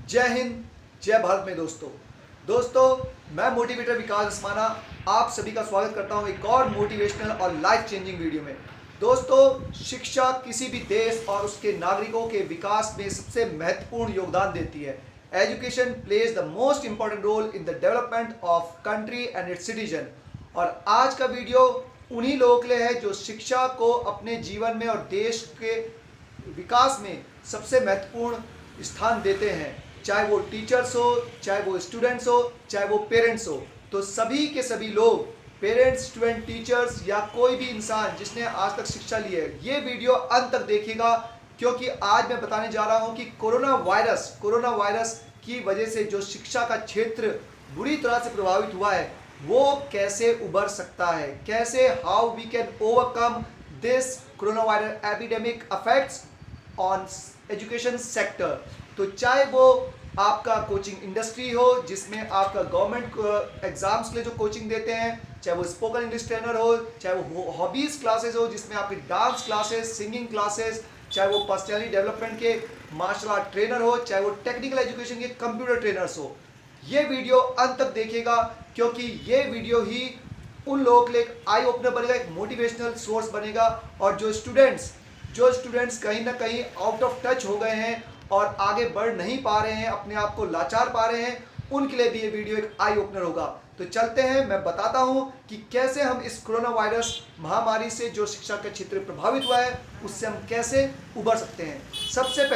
जय हिंद, जय भारत में दोस्तों मैं मोटिवेटर विकास असमाना आप सभी का स्वागत करता हूं एक और मोटिवेशनल और लाइफ चेंजिंग वीडियो में। दोस्तों, शिक्षा किसी भी देश और उसके नागरिकों के विकास में सबसे महत्वपूर्ण योगदान देती है। Education plays the most important role in the development of country and its citizen. और आज का वीडियो उन्हीं लोगों के लिए है जो शिक्षा को अपने जीवन में और देश के विकास में सबसे महत्वपूर्ण स्थान देते हैं, चाहे वो टीचर्स हो, चाहे वो स्टूडेंट्स हो, चाहे वो पेरेंट्स हो। तो सभी के सभी लोग, पेरेंट्स, स्टूडेंट, टीचर्स या कोई भी इंसान जिसने आज तक शिक्षा ली है, ये वीडियो अंत तक देखिएगा, क्योंकि आज मैं बताने जा रहा हूं कि कोरोना वायरस की वजह से जो शिक्षा का क्षेत्र बुरी तरह से प्रभावित हुआ है, वो कैसे उबर सकता है, कैसे how we can overcome this corona virus epidemic affects on education sector. तो चाहे वो आपका कोचिंग इंडस्ट्री हो जिसमें आपका गवर्नमेंट एग्जाम्स के लिए जो कोचिंग देते हैं, चाहे वो स्पोकन इंग्लिश ट्रेनर हो, चाहे वो हॉबीज क्लासेस हो जिसमें आपकी डांस क्लासेस, सिंगिंग क्लासेस, चाहे वो पर्सनैलिटी डेवलपमेंट के मार्शल आर्ट ट्रेनर हो, चाहे वो टेक्निकल एजुकेशन के कंप्यूटर ट्रेनर्स हो। ये वीडियो अंत तक देखिएगा, क्योंकि ये वीडियो ही उन लोगों के लिए एक आई ओपनर बनेगा, एक मोटिवेशनल सोर्स बनेगा। और जो स्टूडेंट्स कहीं ना कहीं आउट ऑफ टच हो गए हैं और आगे बढ़ नहीं पा रहे हैं, अपने आप को लाचार पा रहे हैं, उनके लिए भी ये वीडियो एक आई ओपनर होगा। तो चलते हैं, मैं बताता हूं कि कैसे हम इस कोरोना वायरस महामारी से जो शिक्षा का क्षेत्र प्रभावित हुआ है उससे हम कैसे उबर सकते हैं। सबसे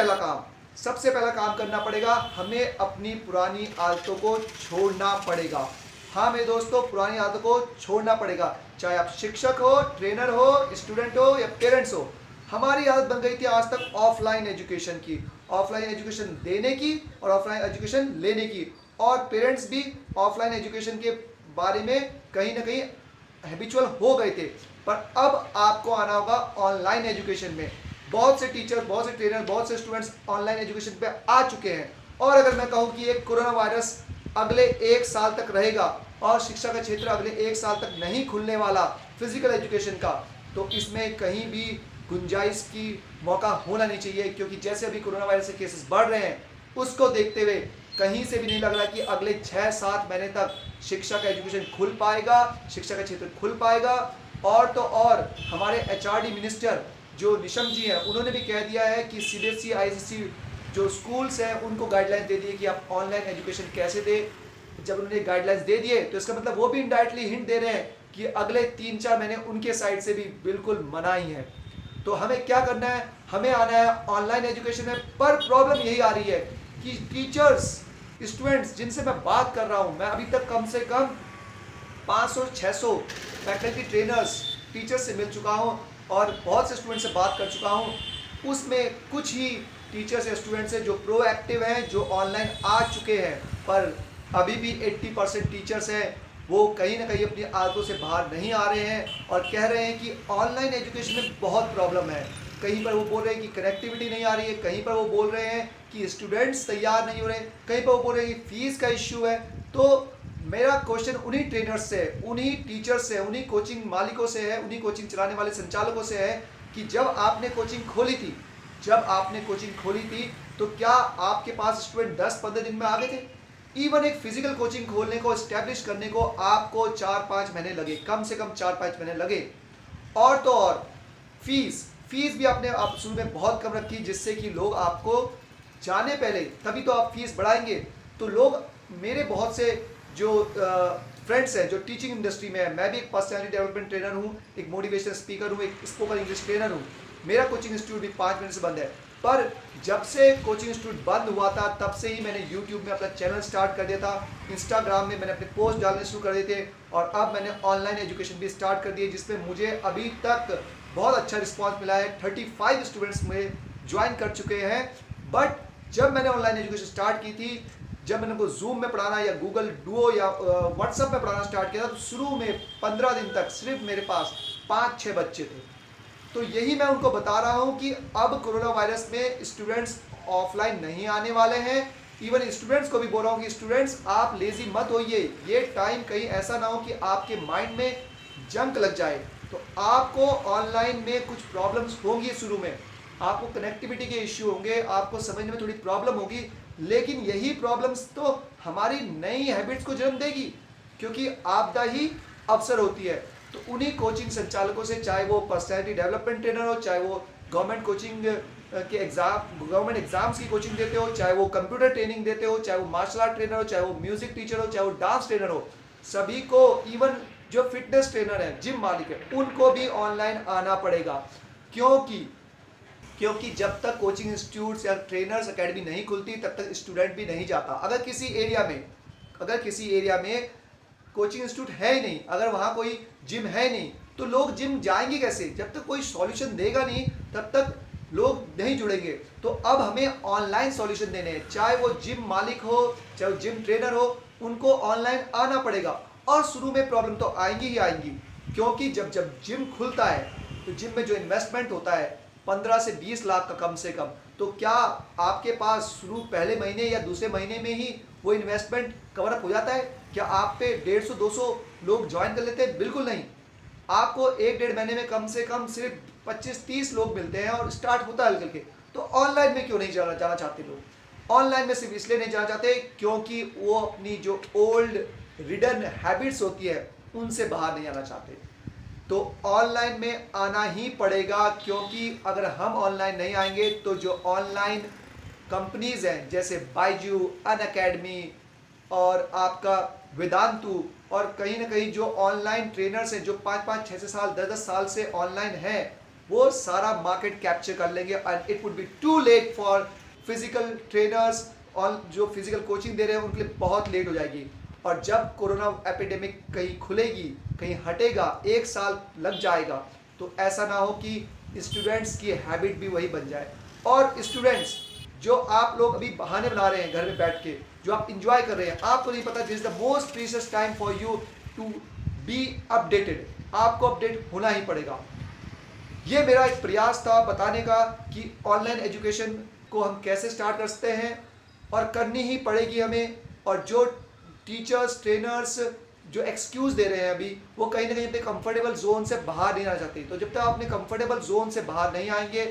पहला काम करना पड़ेगा, हमें अपनी पुरानी आदतों को छोड़ना पड़ेगा। हाँ मेरे दोस्तों, पुरानी आदतों को छोड़ना पड़ेगा। चाहे आप शिक्षक हो, ट्रेनर हो, स्टूडेंट हो या पेरेंट्स हो। हमारी आदत बन गई थी आज तक ऑफलाइन एजुकेशन की, ऑफलाइन एजुकेशन देने की और ऑफलाइन एजुकेशन लेने की। और पेरेंट्स भी ऑफलाइन एजुकेशन के बारे में कहीं ना कहीं हैबिचुअल हो गए थे। पर अब आपको आना होगा ऑनलाइन एजुकेशन में। बहुत से टीचर, बहुत से ट्रेनर, बहुत से स्टूडेंट्स ऑनलाइन एजुकेशन पे आ चुके हैं। और अगर मैं कहूँ कि एक कोरोना वायरस अगले 1 साल तक रहेगा और शिक्षा का क्षेत्र अगले 1 साल तक नहीं खुलने वाला फिजिकल एजुकेशन का, तो इसमें कहीं भी गुंजाइश की मौका होना नहीं चाहिए। क्योंकि जैसे अभी कोरोना वायरस के केसेस बढ़ रहे हैं, उसको देखते हुए कहीं से भी नहीं लग रहा कि अगले 6-7 महीने तक शिक्षा का एजुकेशन खुल पाएगा, शिक्षा का क्षेत्र खुल पाएगा। और तो और हमारे एचआरडी मिनिस्टर जो निशंक जी हैं, उन्होंने भी कह दिया है कि सीबीएसई, आईसीएसई जो स्कूल्स हैं उनको गाइडलाइन दे दी कि आप ऑनलाइन एजुकेशन कैसे दें। जब उन्होंने गाइडलाइंस दे दिए तो इसका मतलब वो भी इनडायरेक्टली हिंट दे रहे हैं कि अगले 3-4 महीने उनके साइड से भी बिल्कुल मना ही है। तो हमें क्या करना है, हमें आना है ऑनलाइन एजुकेशन में। पर प्रॉब्लम यही आ रही है कि टीचर्स, स्टूडेंट्स जिनसे मैं बात कर रहा हूं, मैं अभी तक कम से कम 500-600 फैकल्टी ट्रेनर्स, टीचर्स से मिल चुका हूं और बहुत से स्टूडेंट से बात कर चुका हूं। उसमें कुछ ही टीचर्स या स्टूडेंट्स हैं जो प्रोएक्टिव हैं, जो ऑनलाइन आ चुके हैं। पर अभी भी 80% टीचर्स हैं वो कहीं ना कहीं अपनी आदतों से बाहर नहीं आ रहे हैं और कह रहे हैं कि ऑनलाइन एजुकेशन में बहुत प्रॉब्लम है। कहीं पर वो बोल रहे हैं कि कनेक्टिविटी नहीं आ रही है, कहीं पर वो बोल रहे हैं कि स्टूडेंट्स तैयार नहीं हो रहे, कहीं पर वो बोल रहे हैं कि फीस का इश्यू है। तो मेरा क्वेश्चन उन्हीं ट्रेनर्स से, उन्हीं टीचर्स से, उन्हीं कोचिंग मालिकों से है, उन्हीं कोचिंग चलाने वाले संचालकों से है कि जब आपने कोचिंग खोली थी तो क्या आपके पास स्टूडेंट 10-15 दिन में आ गए थे? इवन एक फिजिकल कोचिंग खोलने को, स्टैब्लिश करने को आपको 4-5 महीने लगे, कम से कम 4-5 महीने लगे। और तो और फीस भी आपने आप शुरू में बहुत कम रखी, जिससे कि लोग आपको जाने पहले, तभी तो आप फीस बढ़ाएंगे। तो लोग, मेरे बहुत से जो फ्रेंड्स हैं जो टीचिंग इंडस्ट्री में है, मैं भी एक पर्सनैलिटी डेवलपमेंट ट्रेनर हूँ, एक मोटिवेशनल स्पीकर हूँ, एक स्पोकन इंग्लिश ट्रेनर हूँ। मेरा कोचिंग इंस्टीट्यूट भी 5 महीने से बंद है। पर जब से कोचिंग इंस्टीट्यूट बंद हुआ था तब से ही मैंने यूट्यूब में अपना चैनल स्टार्ट कर दिया था, इंस्टाग्राम में मैंने अपने पोस्ट डालने शुरू कर दिए थे, और अब मैंने ऑनलाइन एजुकेशन भी स्टार्ट कर दी है, जिसमें मुझे अभी तक बहुत अच्छा रिस्पॉन्स मिला है। 35 स्टूडेंट्स में ज्वाइन कर चुके हैं। बट जब मैंने ऑनलाइन एजुकेशन स्टार्ट की थी, जब मैंने उनको जूम में पढ़ाना या गूगल डुओ या व्हाट्सएप में पढ़ाना स्टार्ट किया था, तो शुरू में 15 दिन तक सिर्फ मेरे पास 5-6 बच्चे थे। तो यही मैं उनको बता रहा हूं कि अब कोरोना वायरस में स्टूडेंट्स ऑफलाइन नहीं आने वाले हैं। इवन स्टूडेंट्स को भी बोल रहा हूं कि स्टूडेंट्स आप लेजी मत होइए, ये टाइम कहीं ऐसा ना हो कि आपके माइंड में जंक लग जाए। तो आपको ऑनलाइन में कुछ प्रॉब्लम्स होंगी शुरू में, आपको कनेक्टिविटी के इश्यू होंगे, आपको समझने में थोड़ी प्रॉब्लम होगी। लेकिन यही प्रॉब्लम्स तो हमारी नई हैबिट्स को जन्म देगी, क्योंकि आपदा ही अवसर होती है। तो उन्हीं कोचिंग संचालकों से, चाहे वो पर्सनैलिटी डेवलपमेंट ट्रेनर हो, चाहे वो गवर्नमेंट कोचिंग के गवर्नमेंट एग्जाम्स की कोचिंग देते हो, चाहे वो कंप्यूटर ट्रेनिंग देते हो, चाहे वो मार्शल आर्ट ट्रेनर हो, चाहे वो म्यूजिक टीचर हो, चाहे वो डांस ट्रेनर हो, सभी को, इवन जो फिटनेस ट्रेनर है, जिम मालिक है, उनको भी ऑनलाइन आना पड़ेगा। क्योंकि जब तक कोचिंग इंस्टीट्यूट्स या ट्रेनर्स अकेडमी नहीं खुलती तब तक स्टूडेंट भी नहीं जाता। अगर किसी एरिया में कोचिंग इंस्टीट्यूट है ही नहीं, अगर वहाँ कोई जिम है नहीं, तो लोग जिम जाएंगे कैसे? जब तक कोई सॉल्यूशन देगा नहीं तब तक लोग नहीं जुड़ेंगे। तो अब हमें ऑनलाइन सॉल्यूशन देने हैं, चाहे वो जिम मालिक हो, चाहे वो जिम ट्रेनर हो, उनको ऑनलाइन आना पड़ेगा। और शुरू में प्रॉब्लम तो आएंगी ही आएंगी, क्योंकि जब जिम खुलता है तो जिम में जो इन्वेस्टमेंट होता है 15 से 20 लाख का कम से कम, तो क्या आपके पास शुरू पहले महीने या दूसरे महीने में ही वो इन्वेस्टमेंट कवर अप हो जाता है? क्या आप पे 150-200 लोग ज्वाइन कर लेते हैं? बिल्कुल नहीं। आपको 1-1.5 महीने में कम से कम सिर्फ 25-30 लोग मिलते हैं और स्टार्ट होता है हल्के हल्के। तो ऑनलाइन में क्यों नहीं जाना चाहते लोग? ऑनलाइन में सिर्फ इसलिए नहीं जाना चाहते क्योंकि वो अपनी जो ओल्ड रिडन हैबिट्स होती है उनसे बाहर नहीं आना चाहते। तो ऑनलाइन में आना ही पड़ेगा, क्योंकि अगर हम ऑनलाइन नहीं आएंगे तो जो ऑनलाइन कंपनीज हैं जैसे बायजू, अनअकैडमी और आपका वेदांतु, और कहीं ना कहीं जो ऑनलाइन ट्रेनर्स हैं जो 5-5, 6 साल, 10-10 साल से ऑनलाइन हैं, वो सारा मार्केट कैप्चर कर लेंगे। And it would be too late for physical trainers, और जो फिजिकल कोचिंग दे रहे हैं उनके लिए बहुत लेट हो जाएगी। और जब कोरोना एपिडेमिक कहीं खुलेगी, कहीं हटेगा, 1 साल लग जाएगा, तो ऐसा ना हो कि स्टूडेंट्स की हैबिट भी वही बन जाए। और स्टूडेंट्स, जो आप लोग अभी बहाने बना रहे हैं घर में बैठ के, जो आप इंजॉय कर रहे हैं, आपको नहीं पता this is the most precious time for you to be updated. आपको अपडेट होना ही पड़ेगा। ये मेरा एक प्रयास था बताने का कि ऑनलाइन एजुकेशन को हम कैसे स्टार्ट कर सकते हैं, और करनी ही पड़ेगी हमें। और जो टीचर्स, ट्रेनर्स जो एक्सक्यूज़ दे रहे हैं अभी, वो कहीं ना कहीं अपने कंफर्टेबल जोन से बाहर नहीं आना चाहते। तो जब तक आप अपने कंफर्टेबल जोन से बाहर नहीं आएंगे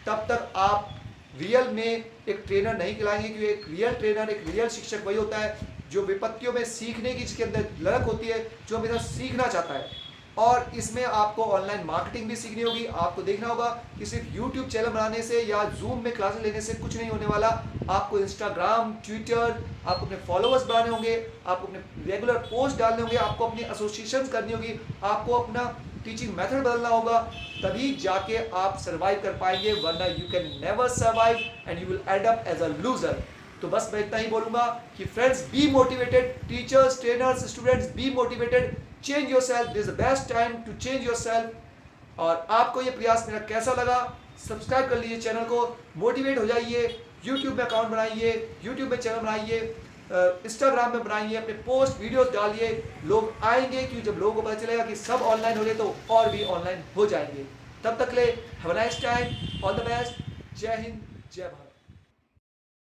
तब तक आप रियल में एक ट्रेनर नहीं खिलाएंगे। क्योंकि एक रियल ट्रेनर, एक रियल शिक्षक वही होता है जो विपत्तियों में सीखने की, जिसके अंदर ललक होती है, जो हमेशा सीखना चाहता है। और इसमें आपको ऑनलाइन मार्केटिंग भी सीखनी होगी। आपको देखना होगा कि सिर्फ यूट्यूब चैनल बनाने से या जूम में क्लासेस लेने से कुछ नहीं होने वाला। आपको इंस्टाग्राम, ट्विटर, आपको अपने फॉलोअर्स बढ़ाने होंगे, आपको अपने रेगुलर पोस्ट डालने होंगे, आपको अपनी एसोसिएशन करनी होगी, आपको अपना टीचिंग मेथड बदलना होगा, तभी जाके आप सर्वाइव कर पाएंगे। वरना you can never survive and you will end up as a loser. तो बस मैं इतना ही बोलूँगा कि friends, be motivated, teachers, trainers, students, be motivated, change yourself, this is the best time to change yourself. और आपको ये प्रयास मेरा कैसा लगा, सब्सक्राइब कर लीजिए चैनल को, मोटिवेट हो जाइए, यूट्यूब में अकाउंट बनाइए, यूट्यूब में चैनल बनाइए, इंस्टाग्राम में बनाइए, अपने पोस्ट वीडियोस डालिए। लोग आएंगे, क्योंकि जब लोगों को पता चलेगा कि सब ऑनलाइन हो गए तो और भी ऑनलाइन हो जाएंगे। तब तक ले have a nice time, all the best, जय हिंद, जय भारत।